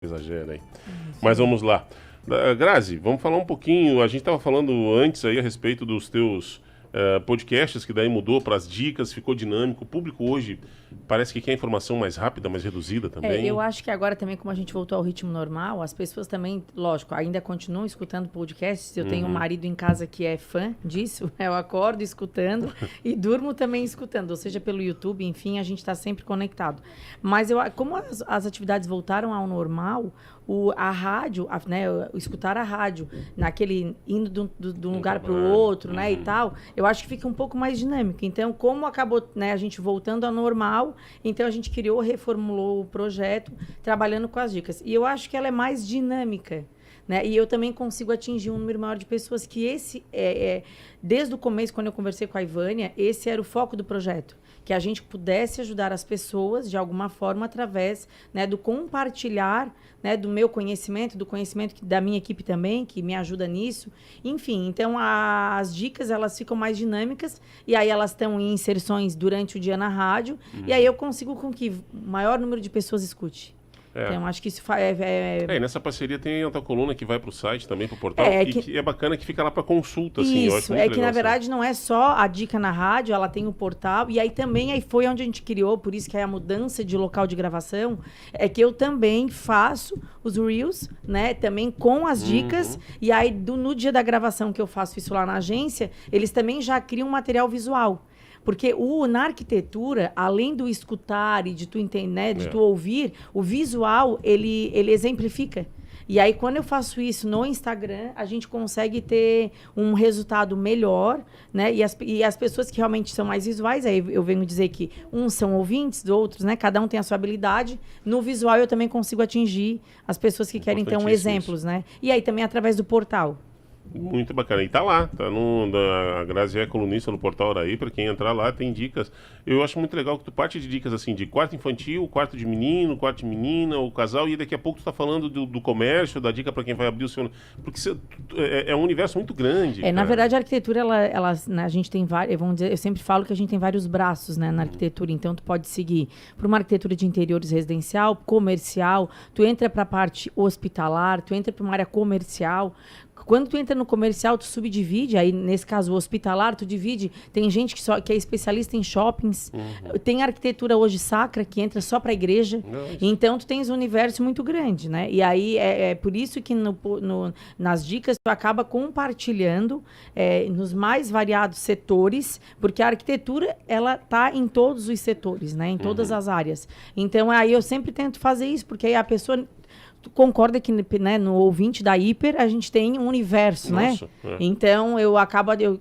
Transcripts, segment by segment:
Exagera aí. Mas vamos lá. Grazi, vamos falar um pouquinho. A gente estava falando antes aí a respeito dos teus podcasts, que daí mudou para as dicas, ficou dinâmico. O público hoje parece que quer informação mais rápida, mais reduzida também. Eu acho que agora também, como a gente voltou ao ritmo normal, as pessoas também, lógico, ainda continuam escutando podcasts. Eu tenho um marido em casa que é fã disso. Eu acordo escutando e durmo também escutando, ou seja, pelo YouTube, enfim, a gente está sempre conectado. Mas como as atividades voltaram ao normal, a rádio, escutar a rádio, indo de um lugar para o outro, né, e tal, eu acho que fica um pouco mais dinâmico. Então, como acabou, né, a gente voltando ao normal, então a gente reformulou o projeto, trabalhando com as dicas. E eu acho que ela é mais dinâmica, né? E eu também consigo atingir um número maior de pessoas, que desde o começo, quando eu conversei com a Ivânia, esse era o foco do projeto. Que a gente pudesse ajudar as pessoas, de alguma forma, através, né, do compartilhar, né, do meu conhecimento, do conhecimento da minha equipe também, que me ajuda nisso. Enfim, então as dicas, elas ficam mais dinâmicas, e aí elas estão em inserções durante o dia na rádio, e aí eu consigo com que o maior número de pessoas escute. Então, acho que isso E nessa parceria tem outra coluna que vai para o site também, para o portal, que é bacana, que fica lá para consulta. Assim, isso, eu acho muito que na verdade não é só a dica na rádio, ela tem o portal, e aí também foi onde a gente criou, por isso que é a mudança de local de gravação, é que eu também faço os Reels, né, também com as dicas, e aí no dia da gravação que eu faço isso lá na agência, eles também já criam um material visual. Porque na arquitetura, além do escutar e de tu entender, né, de tu ouvir, o visual, ele exemplifica. E aí, quando eu faço isso no Instagram, a gente consegue ter um resultado melhor, né? E as pessoas que realmente são mais visuais, aí eu venho dizer que uns são ouvintes, outros, né? Cada um tem a sua habilidade. No visual, eu também consigo atingir as pessoas que querem, então, exemplos, né? E aí, também através do portal. Muito bacana. E tá lá, a Grazi é colunista no portal Araí, para quem entrar lá tem dicas. Eu acho muito legal que tu parte de dicas assim, de quarto infantil, quarto de menino, quarto de menina, o casal, e daqui a pouco tu tá falando do comércio, da dica para quem vai abrir o seu... Porque é um universo muito grande. Na verdade, a arquitetura, né, a gente tem vários, eu sempre falo que a gente tem vários braços, né, na arquitetura, então tu pode seguir para uma arquitetura de interiores residencial, comercial, tu entra para a parte hospitalar, tu entra para uma área comercial. Quando tu entra no comercial, tu subdivide, aí nesse caso o hospitalar, tu divide, tem gente que é especialista em shoppings, tem arquitetura hoje sacra, que entra só para a igreja, então tu tens um universo muito grande, né? E aí é por isso que nas dicas tu acaba compartilhando nos mais variados setores, porque a arquitetura, ela tá em todos os setores, né? Em todas as áreas. Então aí eu sempre tento fazer isso, porque aí a pessoa... Tu concorda que, né, no ouvinte da Hiper a gente tem um universo, né? Então eu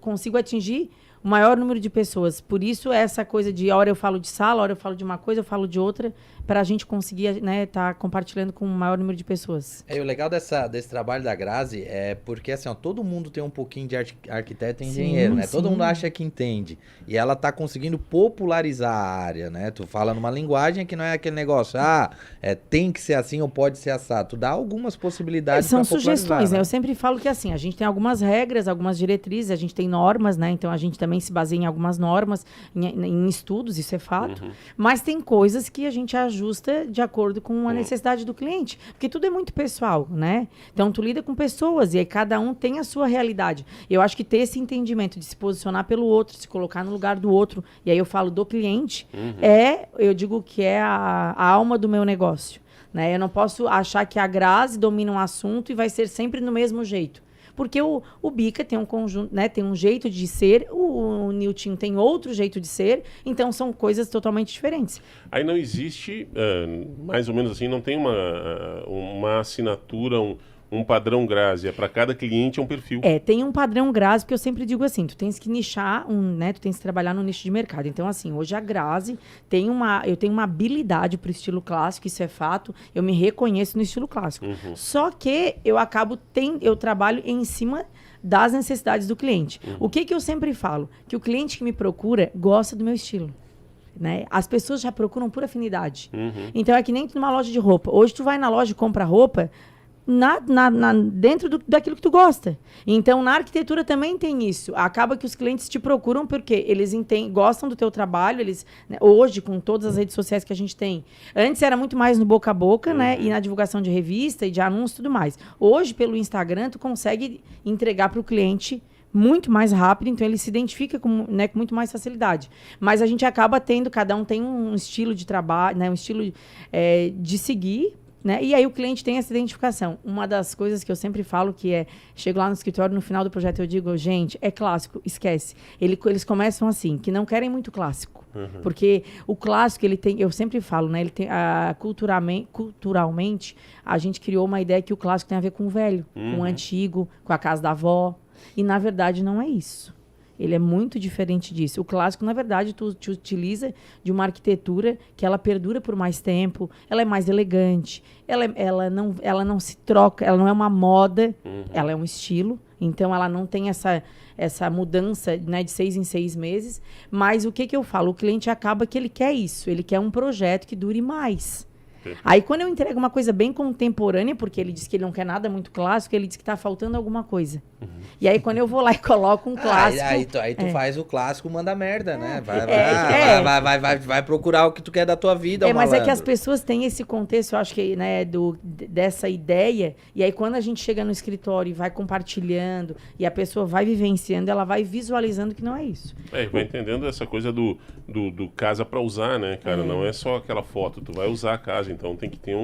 consigo atingir o maior número de pessoas. Por isso essa coisa de hora eu falo de sala, hora eu falo de uma coisa, eu falo de outra, para a gente conseguir, né, tá compartilhando com o maior número de pessoas. E o legal desse trabalho da Grazi é porque, assim, ó, todo mundo tem um pouquinho de arquiteto e engenheiro, né? Sim. Todo mundo acha que entende. E ela tá conseguindo popularizar a área, né? Tu fala numa linguagem que não é aquele negócio, tem que ser assim ou pode ser assado. Tu dá algumas possibilidades. São sugestões, né? Eu sempre falo que, assim, a gente tem algumas regras, algumas diretrizes, a gente tem normas, né? Então a gente também se baseia em algumas normas, em estudos, isso é fato. Mas tem coisas que a gente ajusta de acordo com a necessidade do cliente, porque tudo é muito pessoal, né? Então tu lida com pessoas e aí cada um tem a sua realidade. Eu acho que ter esse entendimento de se posicionar pelo outro, se colocar no lugar do outro, e aí eu falo do cliente, eu digo que é a alma do meu negócio, né? Eu não posso achar que a Grazi domina um assunto e vai ser sempre no mesmo jeito. Porque o Bica tem um conjunto, né, tem um jeito de ser, o Nilton tem outro jeito de ser, então são coisas totalmente diferentes. Aí não existe, mais ou menos assim, não tem uma assinatura, um padrão Grazi, para cada cliente é um perfil. Tem um padrão Grazi, porque eu sempre digo assim, tu tens que nichar, né, tu tens que trabalhar no nicho de mercado. Então, assim, hoje a Grazi eu tenho uma habilidade para o estilo clássico, isso é fato, eu me reconheço no estilo clássico. Só que eu trabalho em cima das necessidades do cliente. O que eu sempre falo? Que o cliente que me procura gosta do meu estilo. Né? As pessoas já procuram por afinidade. Então, é que nem numa loja de roupa. Hoje tu vai na loja e compra roupa, dentro daquilo que tu gosta. Então, na arquitetura também tem isso. Acaba que os clientes te procuram porque eles gostam do teu trabalho, né, hoje, com todas as redes sociais que a gente tem. Antes era muito mais no boca a boca, né? E na divulgação de revista e de anúncios e tudo mais. Hoje, pelo Instagram, tu consegue entregar para o cliente muito mais rápido, então ele se identifica com muito mais facilidade. Mas a gente acaba tendo, cada um tem um estilo de trabalho, né, um estilo de seguir, né? E aí o cliente tem essa identificação. Uma das coisas que eu sempre falo que chego lá no escritório, no final do projeto eu digo, gente, é clássico, esquece. Eles começam assim, que não querem muito clássico. Porque o clássico, ele tem, eu sempre falo, né? Ele tem, culturalmente, a gente criou uma ideia que o clássico tem a ver com o velho, com o antigo, com a casa da avó. E, na verdade, não é isso. Ele é muito diferente disso. O clássico, na verdade, tu te utiliza de uma arquitetura que ela perdura por mais tempo, ela é mais elegante, ela não se troca, ela não é uma moda, ela é um estilo. Então, ela não tem essa mudança, né, de 6 em 6 meses. Mas o que eu falo? O cliente acaba que ele quer isso. Ele quer um projeto que dure mais. Aí, quando eu entrego uma coisa bem contemporânea, porque ele diz que ele não quer nada muito clássico, ele diz que está faltando alguma coisa. E aí, quando eu vou lá e coloco um clássico... Aí tu faz o clássico, manda merda, né? Vai procurar o que tu quer da tua vida, mas é que as pessoas têm esse contexto, eu acho que, né, dessa ideia, e aí quando a gente chega no escritório e vai compartilhando, e a pessoa vai vivenciando, ela vai visualizando que não é isso. Vai entendendo essa coisa do casa para usar, né, cara? Não é só aquela foto, tu vai usar a casa, então tem que ter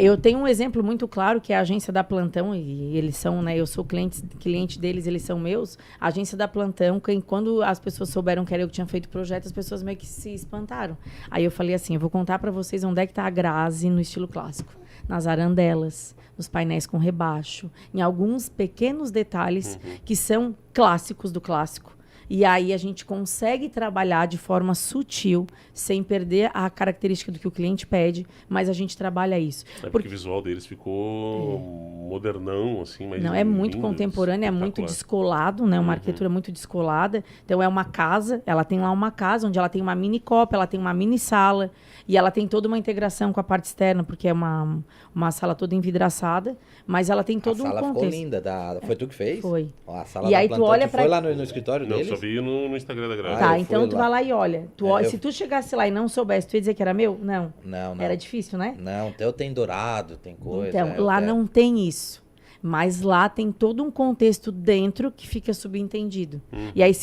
eu tenho um exemplo muito claro, que é a agência da Plantão, e eles são, né, eu sou cliente deles, eles são meus. A agência da Plantão, quando as pessoas souberam que era eu que tinha feito o projeto, as pessoas meio que se espantaram. Aí eu falei assim, eu vou contar para vocês onde é que tá a Grazi no estilo clássico. Nas arandelas, nos painéis com rebaixo, em alguns pequenos detalhes que são clássicos do clássico. E aí a gente consegue trabalhar de forma sutil, sem perder a característica do que o cliente pede, mas a gente trabalha isso. Porque o visual deles ficou modernão, assim, mas... Não, é muito contemporâneo, é muito descolado, né? Uma arquitetura muito descolada. Então é uma casa, ela tem lá uma casa onde ela tem uma mini copa, ela tem uma mini sala, e ela tem toda uma integração com a parte externa, porque é uma sala toda envidraçada, mas ela tem todo um contexto. A sala ficou linda, foi tu que fez? Foi. Ó, a sala e aí tu olha foi lá no escritório deles? Não, só vi no Instagram da Grazi. Tá, então tu vai lá e olha. Se tu chegasse lá e não soubesse, tu ia dizer que era meu? Não. Não. Era difícil, né? Não, teu tem dourado, tem coisa. Então, lá não tem isso. Mas lá tem todo um contexto dentro que fica subentendido. E aí,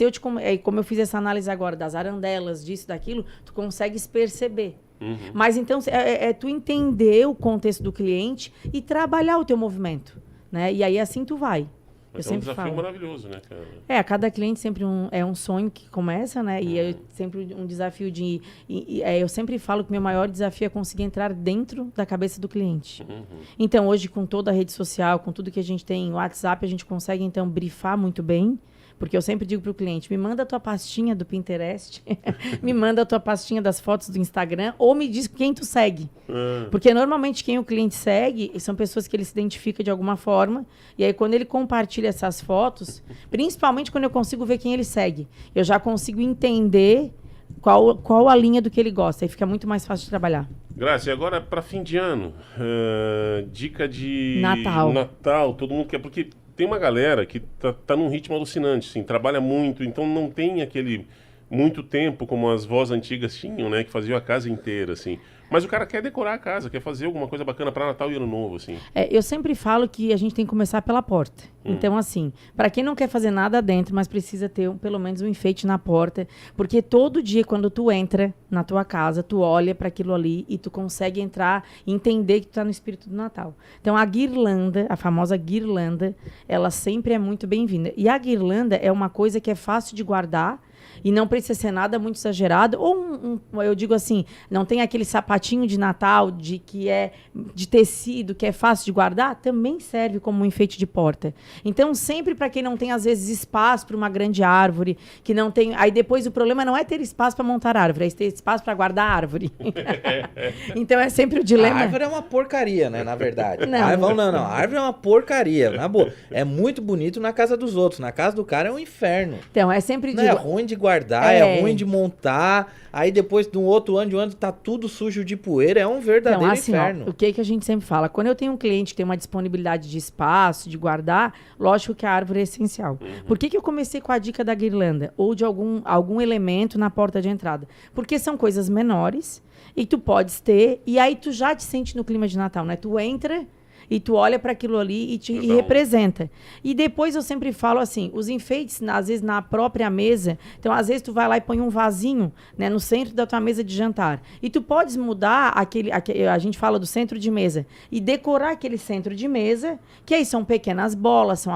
como eu fiz essa análise agora das arandelas, disso, daquilo, tu consegues perceber. Mas então, tu entender o contexto do cliente e trabalhar o teu movimento, né? E aí, assim tu vai. Mas é um desafio maravilhoso, né, cara? A cada cliente sempre é um sonho que começa, né? E é sempre um desafio eu sempre falo que meu maior desafio é conseguir entrar dentro da cabeça do cliente. Então, hoje, com toda a rede social, com tudo que a gente tem, o WhatsApp, a gente consegue, então, brifar muito bem. Porque eu sempre digo para o cliente, me manda a tua pastinha do Pinterest, me manda a tua pastinha das fotos do Instagram, ou me diz quem tu segue. Porque normalmente quem o cliente segue são pessoas que ele se identifica de alguma forma, e aí quando ele compartilha essas fotos, principalmente quando eu consigo ver quem ele segue, eu já consigo entender qual a linha do que ele gosta, aí fica muito mais fácil de trabalhar. Grazi, agora para fim de ano, dica de Natal, todo mundo quer, porque... Tem uma galera que tá num ritmo alucinante, assim, trabalha muito, então não tem aquele muito tempo como as vós antigas tinham, né, que faziam a casa inteira, assim. Mas o cara quer decorar a casa, quer fazer alguma coisa bacana para Natal e Ano Novo, assim. Eu sempre falo que a gente tem que começar pela porta. Então, assim, para quem não quer fazer nada dentro, mas precisa ter pelo menos um enfeite na porta, porque todo dia quando tu entra na tua casa, tu olha para aquilo ali e tu consegue entrar e entender que tu tá no espírito do Natal. Então, a guirlanda, a famosa guirlanda, ela sempre é muito bem-vinda. E a guirlanda é uma coisa que é fácil de guardar, e não precisa ser nada muito exagerado, ou eu digo assim, não tem aquele sapatinho de Natal que é de tecido, que é fácil de guardar, também serve como um enfeite de porta. Então, sempre para quem não tem, às vezes, espaço para uma grande árvore, que não tem... Aí depois o problema não é ter espaço para montar árvore, é ter espaço para guardar árvore. Então, é sempre o dilema. A árvore é uma porcaria, né, na verdade. Não. A árvore é uma porcaria, na boa. É muito bonito na casa dos outros, na casa do cara é um inferno. Então, é sempre... Não é ruim de guardar, é ruim de montar. Aí depois, de um outro ano de um ano, tá tudo sujo de poeira. É um verdadeiro então, assim, inferno. Ó, o que a gente sempre fala? Quando eu tenho um cliente que tem uma disponibilidade de espaço, de guardar, lógico que a árvore é essencial. Por que eu comecei com a dica da guirlanda? Ou de algum elemento na porta de entrada? Porque são coisas menores e tu podes ter, e aí tu já te sente no clima de Natal, né? Tu entra e tu olha para aquilo ali e representa. E depois eu sempre falo assim, os enfeites, às vezes na própria mesa, então às vezes tu vai lá e põe um vasinho, né, no centro da tua mesa de jantar. E tu podes mudar aquele a gente fala do centro de mesa, e decorar aquele centro de mesa, que aí são pequenas bolas, são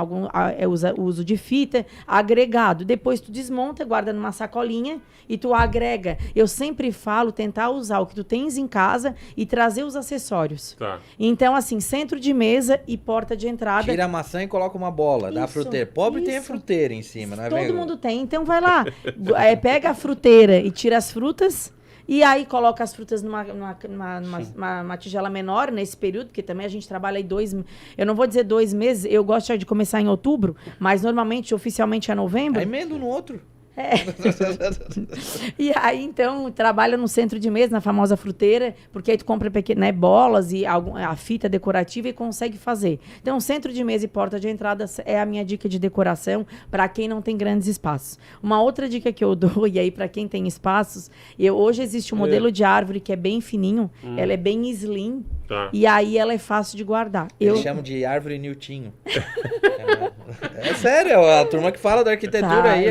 o uso de fita, agregado. Depois tu desmonta, guarda numa sacolinha e tu agrega. Eu sempre falo tentar usar o que tu tens em casa e trazer os acessórios. Tá. Então, assim, centro de mesa e porta de entrada. Tira a maçã e coloca uma bola, dá a fruteira. Pobre tem a fruteira em cima, não é mesmo? Todo mundo tem, então vai lá. Pega a fruteira e tira as frutas. E aí coloca as frutas numa tigela menor nesse período, porque também a gente trabalha aí eu não vou dizer 2 meses, eu gosto de começar em outubro, mas normalmente, oficialmente é novembro. Aí emendo no outro. E aí, então, trabalha no centro de mesa, na famosa fruteira, porque aí tu compra pequenas bolas e a fita decorativa e consegue fazer. Então, centro de mesa e porta de entrada é a minha dica de decoração para quem não tem grandes espaços. Uma outra dica que eu dou, e aí para quem tem espaços, hoje existe um modelo de árvore que é bem fininho, ela é bem slim, e aí ela é fácil de guardar. Eles chamam de árvore Niltinho. É sério, a turma que fala da arquitetura aí.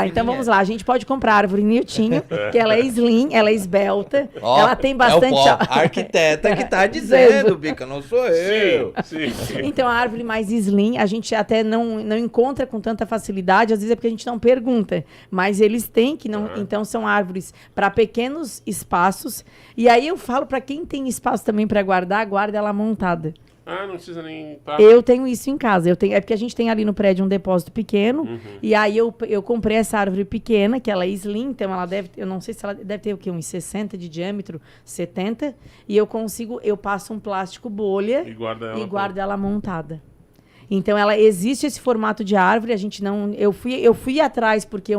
Então vamos lá. A gente pode comprar a árvore Niltinho, que ela é slim, ela é esbelta, ela tem bastante... A arquiteta que tá dizendo, Bica, não sou eu. Sim. Então, a árvore mais slim, a gente até não encontra com tanta facilidade, às vezes é porque a gente não pergunta, mas eles têm que não... Então, são árvores para pequenos espaços. E aí eu falo para quem tem espaço também para guarda ela montada. Não precisa nem... Tá. Eu tenho isso em casa. É porque a gente tem ali no prédio um depósito pequeno. E aí eu comprei essa árvore pequena, que ela é slim, então ela deve... Eu não sei se ela deve ter o quê? Uns 60 de diâmetro, 70. E eu passo um plástico bolha e guardo ela montada. Então, existe esse formato de árvore, a gente não... Eu fui atrás, porque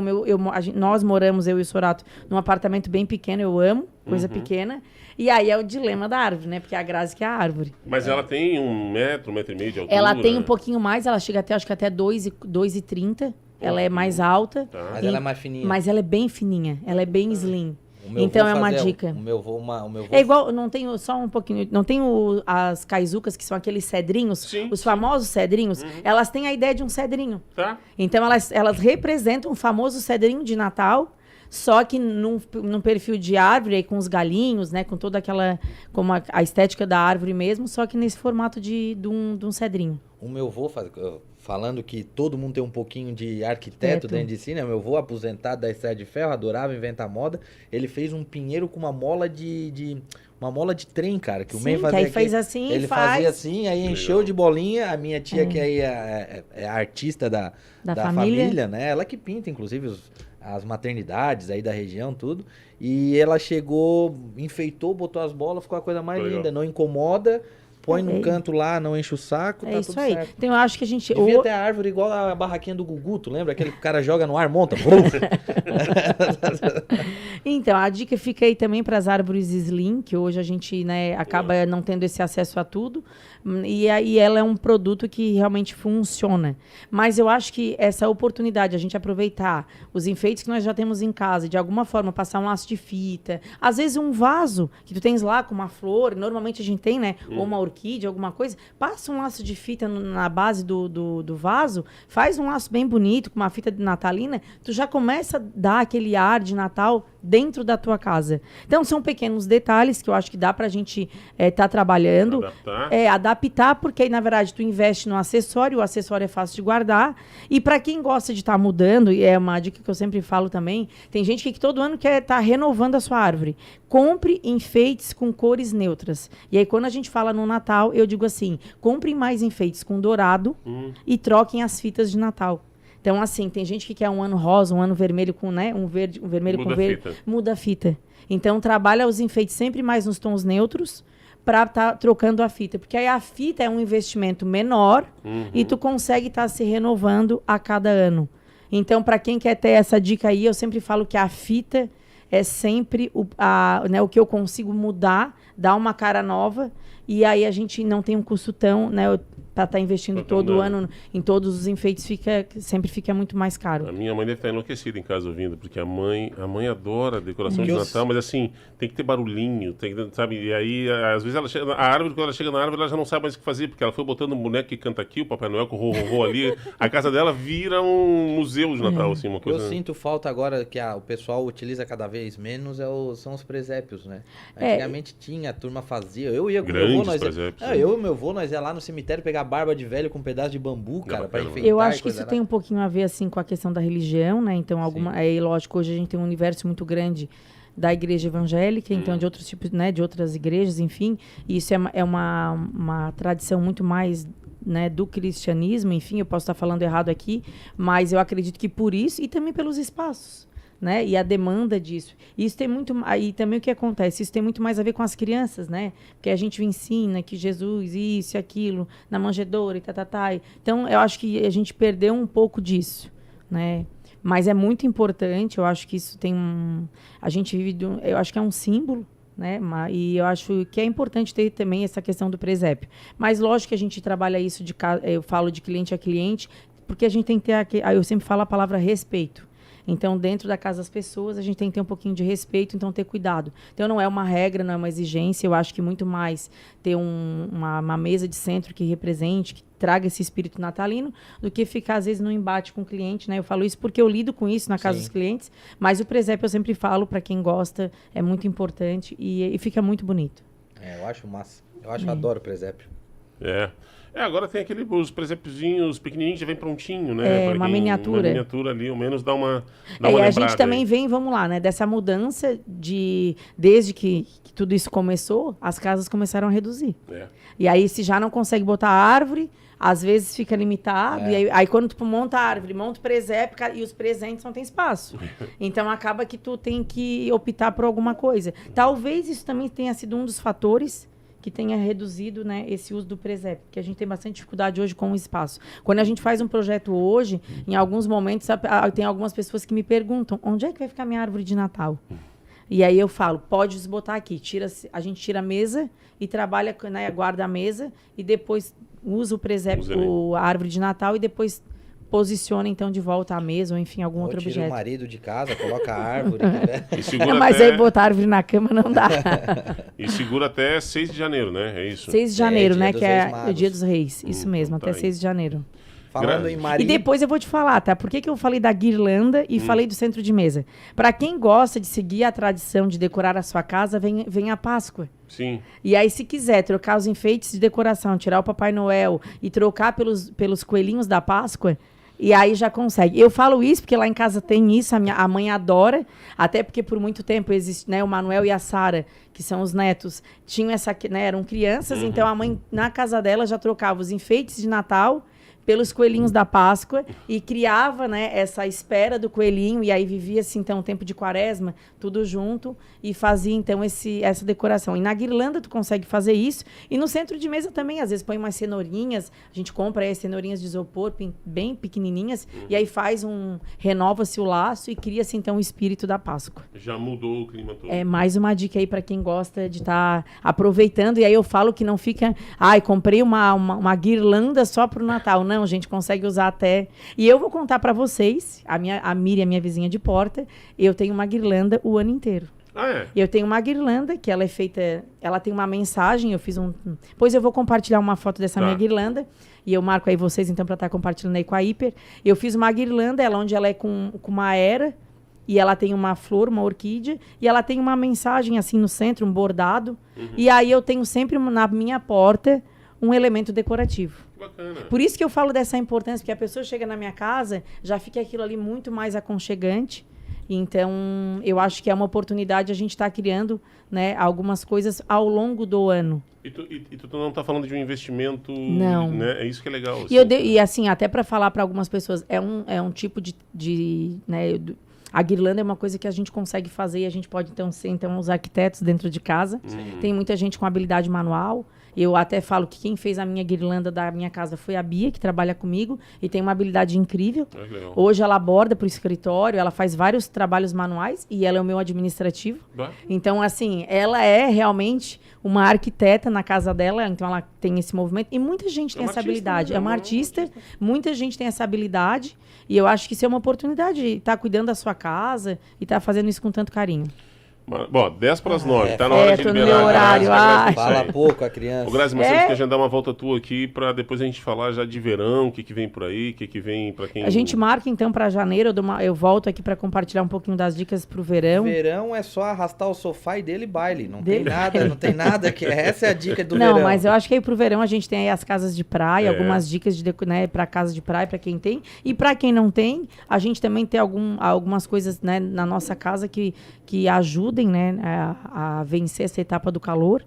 nós moramos, eu e o Sorato, num apartamento bem pequeno, eu amo coisa pequena. E aí é o dilema da árvore, né? Porque a Grazi que é a árvore. Mas ela tem 1 metro, 1,5 metro de altura? Ela tem um pouquinho mais, ela chega até, acho que até 2,30. Ela é mais alta. Tá. Mas ela é mais fininha. Mas ela é bem fininha, ela é bem slim. Então é uma dica. O meu vô... É igual, não tem só um pouquinho, não tem as caizucas, que são aqueles cedrinhos, os famosos cedrinhos, elas têm a ideia de um cedrinho. Tá. Então elas representam o famoso cedrinho de Natal, só que num perfil de árvore, aí, com os galinhos, né, com toda aquela, como a estética da árvore mesmo, só que nesse formato de um cedrinho. O meu vô, falando que todo mundo tem um pouquinho de arquiteto dentro de si, né? Meu avô, aposentado da Estrada de Ferro, adorava inventar moda. Ele fez um pinheiro com uma mola uma mola de trem, cara. Que o meio fazia que aí fez assim, ele fazia assim, aí encheu de bolinha. A minha tia, que aí é a artista da família, né? Ela que pinta, inclusive, as maternidades aí da região, tudo. E ela chegou, enfeitou, botou as bolas, ficou a coisa mais linda. Não incomoda. Põe num canto lá, não enche o saco, tá tudo certo. Então eu acho que a gente... Devia ter a árvore igual a barraquinha do Gugu, tu lembra? Aquele que o cara joga no ar, monta. Então, a dica fica aí também para as árvores slim, que hoje a gente, né, acaba não tendo esse acesso a tudo. E aí ela é um produto que realmente funciona. Mas eu acho que essa oportunidade, a gente aproveitar os enfeites que nós já temos em casa, de alguma forma passar um laço de fita, às vezes um vaso que tu tens lá com uma flor, normalmente a gente tem, né, ou uma orquídea, alguma coisa, passa um laço de fita na base do vaso, faz um laço bem bonito, com uma fita natalina, tu já começa a dar aquele ar de Natal dentro da tua casa. Então, são pequenos detalhes que eu acho que dá pra gente tá trabalhando. Adaptar, porque aí, na verdade, tu investe no acessório, o acessório é fácil de guardar. E para quem gosta de estar mudando, e é uma dica que eu sempre falo também, tem gente que todo ano quer estar renovando a sua árvore. Compre enfeites com cores neutras. E aí, quando a gente fala no Natal, eu digo assim, comprem mais enfeites com dourado e troquem as fitas de Natal. Então, assim, tem gente que quer um ano rosa, um ano vermelho com, né, um vermelho com verde. Muda a fita. Então, trabalha os enfeites sempre mais nos tons neutros para estar trocando a fita. Porque aí a fita é um investimento menor e tu consegue estar se renovando a cada ano. Então, para quem quer ter essa dica aí, eu sempre falo que a fita é sempre né, o que eu consigo mudar, dar uma cara nova, e aí a gente não tem um custo tão, né, para estar investindo todo ano em todos os enfeites, sempre fica muito mais caro. A minha mãe deve estar enlouquecida em casa ouvindo, porque a mãe adora decoração de Natal, mas assim, tem que ter barulhinho, sabe? E aí, às vezes, quando ela chega na árvore, ela já não sabe mais o que fazer, porque ela foi botando um boneco que canta aqui, o Papai Noel com o ro ali, a casa dela vira um museu de Natal, assim, uma coisa... Eu sinto falta agora que o pessoal utiliza cada vez menos, são os presépios, né? Antigamente tinha, a turma fazia, eu ia com meu avô, eu e meu avô, nós ia lá no cemitério pegar barba de velho com um pedaço de bambu, cara, pra enfeitar. Eu acho que isso tem um pouquinho a ver, assim, com a questão da religião, né? Então, lógico, hoje a gente tem um universo muito grande da igreja evangélica, então de outros tipos, né? De outras igrejas, enfim. E isso é uma tradição muito mais, né, do cristianismo, enfim, eu posso estar falando errado aqui, mas eu acredito que por isso, e também pelos espaços, né? E a demanda disso. Isso tem muito... Aí também o que acontece? Isso tem muito mais a ver com as crianças, né? Porque a gente ensina que Jesus, isso e aquilo, na manjedoura e tá. Então, eu acho que a gente perdeu um pouco disso, né? Mas é muito importante, eu acho que isso tem a gente vive... eu acho que é um símbolo, né? E eu acho que é importante ter também essa questão do presépio. Mas, lógico que a gente trabalha isso, eu falo de cliente a cliente, porque a gente tem que ter... Eu sempre falo a palavra respeito. Então, dentro da casa das pessoas, a gente tem que ter um pouquinho de respeito, então ter cuidado. Então, não é uma regra, não é uma exigência. Eu acho que muito mais ter uma mesa de centro que represente, que traga esse espírito natalino, do que ficar, às vezes, no embate com o cliente, né? Eu falo isso porque eu lido com isso na casa dos clientes, mas o presépio, eu sempre falo, para quem gosta, é muito importante e fica muito bonito. Eu acho massa. Adoro o presépio. Agora tem os presépiozinhos pequenininhos, já vem prontinho, né? Uma miniatura. Uma miniatura ali, ao menos dá uma e a gente também vem, vamos lá, né? Dessa mudança desde que tudo isso começou, as casas começaram a reduzir. E aí, se já não consegue botar árvore, às vezes fica limitado. E aí quando tu monta a árvore, monta o presépio, e os presentes não tem espaço. Então, acaba que tu tem que optar por alguma coisa. Talvez isso também tenha sido um dos fatores que tenha reduzido, né, esse uso do presépio, porque a gente tem bastante dificuldade hoje com o espaço. Quando a gente faz um projeto hoje, em alguns momentos, tem algumas pessoas que me perguntam, onde é que vai ficar minha árvore de Natal? E aí eu falo, pode botar aqui, a gente tira a mesa e trabalha, né, guarda a mesa e depois usa o presépio, a árvore de Natal e depois posiciona, então, de volta à mesa ou, enfim, algum outro objeto. Tira o marido de casa, coloca a árvore. Mas aí botar a árvore na cama não dá. E segura até 6 de janeiro, né? É isso? 6 de janeiro, né? Que é o Dia dos Reis. Isso mesmo, até 6 de janeiro. Falando em marido... E depois eu vou te falar, tá? Por que eu falei da guirlanda e falei do centro de mesa? Para quem gosta de seguir a tradição de decorar a sua casa, vem a Páscoa. Sim. E aí, se quiser trocar os enfeites de decoração, tirar o Papai Noel e trocar pelos coelhinhos da Páscoa... E aí já consegue. Eu falo isso porque lá em casa tem isso, a mãe adora, até porque por muito tempo existe, né, o Manuel e a Sara, que são os netos, tinham né, eram crianças, então a mãe, na casa dela, já trocava os enfeites de Natal pelos coelhinhos da Páscoa e criava, né, essa espera do coelhinho, e aí vivia-se, então, o tempo de quaresma, tudo junto, e fazia, então, essa decoração. E na guirlanda tu consegue fazer isso, e no centro de mesa também, às vezes põe umas cenourinhas, a gente compra aí cenourinhas de isopor, bem pequenininhas, e aí renova-se o laço e cria-se, então, o espírito da Páscoa. Já mudou o clima todo. É mais uma dica aí para quem gosta de estar aproveitando, e aí eu falo que não fica, comprei uma guirlanda só pro Natal. Não, a gente consegue usar até... E eu vou contar para vocês, a Miriam, minha vizinha de porta, eu tenho uma guirlanda o ano inteiro. Eu tenho uma guirlanda que ela é feita... Ela tem uma mensagem, eu fiz Pois eu vou compartilhar uma foto dessa minha guirlanda, e eu marco aí vocês, então, para estar compartilhando aí com a Hiper. Eu fiz uma guirlanda, onde ela é com uma era, e ela tem uma flor, uma orquídea, e ela tem uma mensagem, assim, no centro, um bordado. E aí eu tenho sempre na minha porta um elemento decorativo. Bacana. Por isso que eu falo dessa importância, porque a pessoa chega na minha casa, já fica aquilo ali muito mais aconchegante. Então, eu acho que é uma oportunidade a gente estar criando, né, algumas coisas ao longo do ano. E tu não está falando de um investimento... Não. Né? É isso que é legal. Assim. E assim, até para falar para algumas pessoas, é um tipo né, a guirlanda é uma coisa que a gente consegue fazer e a gente pode, então, ser os arquitetos dentro de casa. Tem muita gente com habilidade manual. Eu até falo que quem fez a minha guirlanda da minha casa foi a Bia, que trabalha comigo e tem uma habilidade incrível. Legal. Hoje ela borda para o escritório, ela faz vários trabalhos manuais e ela é o meu administrativo. Então, assim, ela é realmente uma arquiteta na casa dela, então ela tem esse movimento. E muita gente tem essa habilidade. É uma artista, muita gente tem essa habilidade. E eu acho que isso é uma oportunidade de estar cuidando da sua casa e estar fazendo isso com tanto carinho. Bom, 10:09, tá na hora de tô no liberar. meu horário. Fala pouco a criança. Ô, Grazi, mas temos que agendar uma volta tua aqui pra depois a gente falar já de verão, o que vem por aí, o que vem pra quem... A gente marca então pra janeiro, eu volto aqui pra compartilhar um pouquinho das dicas pro verão. Verão é só arrastar o sofá e dele baile, não tem nada que... Essa é a dica do não, verão. Mas eu acho que aí pro verão a gente tem aí as casas de praia, algumas dicas né, pra casa de praia, pra quem tem. E pra quem não tem, a gente também tem algumas coisas, né, na nossa casa que ajudem, né, a vencer essa etapa do calor.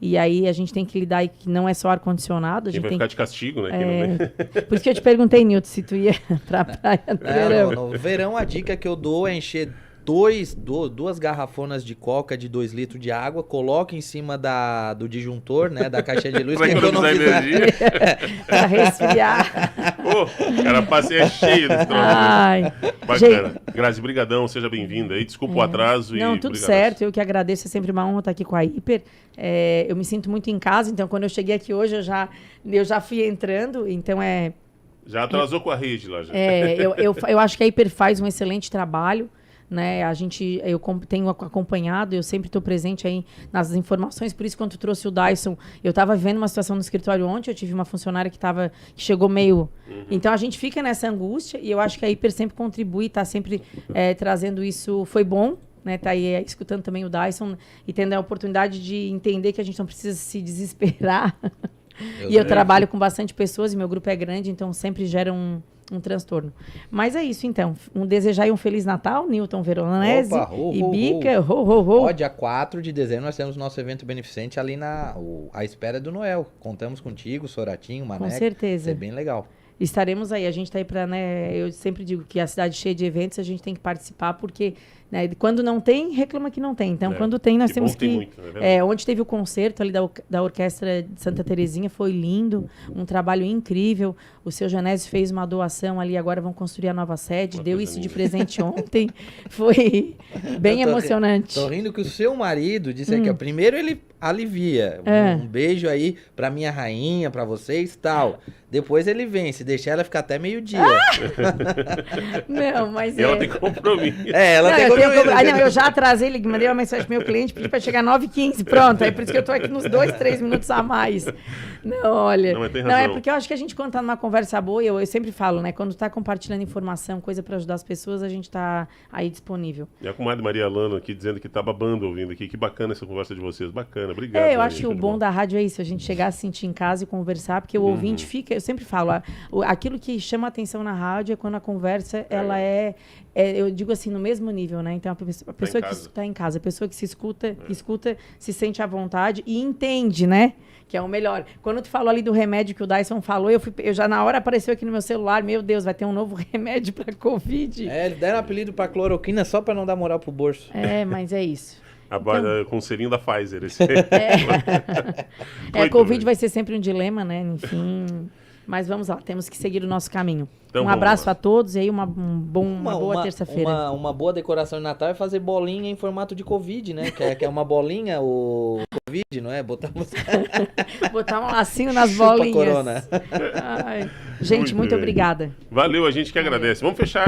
E aí a gente tem que lidar aí que não é só ar-condicionado. Quem vai ficar de castigo, né? Por isso que eu te perguntei, Nilton, se tu ia pra praia no verão. No verão a dica que eu dou é encher duas garrafonas de coca de 2 litros de água, coloca em cima do disjuntor, né, da caixa de luz. Pra economizar energia. Pra resfriar. O cara passeia cheio desse troço. Bacana. Gente... Grazi, brigadão, seja bem-vinda aí. Desculpa o atraso. Não, tudo certo. Eu que agradeço, é sempre uma honra estar aqui com a Hiper. Eu me sinto muito em casa, então quando eu cheguei aqui hoje, eu já fui entrando, então Já atrasou com a rede lá, já. Eu acho que a Hiper faz um excelente trabalho. Né, eu tenho acompanhado, eu sempre estou presente aí nas informações, por isso quando tu trouxe o Dyson, eu estava vendo uma situação no escritório ontem, eu tive uma funcionária que chegou meio... Então a gente fica nessa angústia e eu acho que a Hiper sempre contribui, está sempre trazendo isso, foi bom, né, tá aí escutando também o Dyson e tendo a oportunidade de entender que a gente não precisa se desesperar. Eu trabalho com bastante pessoas e meu grupo é grande, então sempre gera um transtorno. Mas é isso, então. Desejar aí um Feliz Natal, Nilton Veronese e Bica. Ó, dia 4 de dezembro nós temos nosso evento beneficente ali à espera do Noel. Contamos contigo, Soratinho, Maneco. Com certeza. É bem legal. Estaremos aí. A gente está aí para, né? Eu sempre digo que a cidade cheia de eventos, a gente tem que participar, porque né, quando não tem, reclama que não tem. Então, quando tem, nós temos que... Muito, onde teve o concerto ali da Orquestra de Santa Terezinha, foi lindo, um trabalho incrível. O seu Genésio fez uma doação ali, agora vão construir a nova sede, deu isso de presente ontem. Foi bem emocionante. Tô rindo que o seu marido disse aqui, ó, primeiro ele alivia. Um beijo aí pra minha rainha, pra vocês e tal. Depois ele vem, se deixar ela ficar até meio-dia. Não, mas ela tem compromisso. Ela tem compromisso. Eu já atrasei, mandei uma mensagem pro meu cliente, pedi pra chegar 9h15, pronto. É por isso que eu tô aqui nos 2-3 minutos a mais. Não, olha. Não, mas tem razão. Não, é porque eu acho que a gente, quando tá numa conversa boa, eu sempre falo, né? Quando tá compartilhando informação, coisa pra ajudar as pessoas, a gente tá aí disponível. E a comadre Maria Alana aqui dizendo que tá babando ouvindo aqui. Que bacana essa conversa de vocês. Bacana, obrigado. Eu acho que o bom da rádio é isso, a gente chegar a se sentir em casa e conversar, porque o ouvinte fica, eu sempre falo, aquilo que chama atenção na rádio é quando a conversa, ela eu digo assim, no mesmo nível, né? Então, a pessoa que está em casa, a pessoa que se escuta, se sente à vontade e entende, né? Que é o melhor. Quando tu falou ali do remédio que o Dyson falou, eu já na hora apareceu aqui no meu celular, meu Deus, vai ter um novo remédio para Covid. Eles deram apelido para cloroquina só para não dar moral pro bolso. Mas é isso. Com o selinho da Pfizer. Covid vai ser sempre um dilema, né? Enfim... Mas vamos lá, temos que seguir o nosso caminho. Então, um abraço a todos e aí uma boa terça-feira. Uma boa decoração de Natal é fazer bolinha em formato de Covid, né? Que é uma bolinha, o Covid, não é? Botar um lacinho nas bolinhas. Corona. Gente, muito obrigada. Valeu, a gente que agradece. Vamos fechar.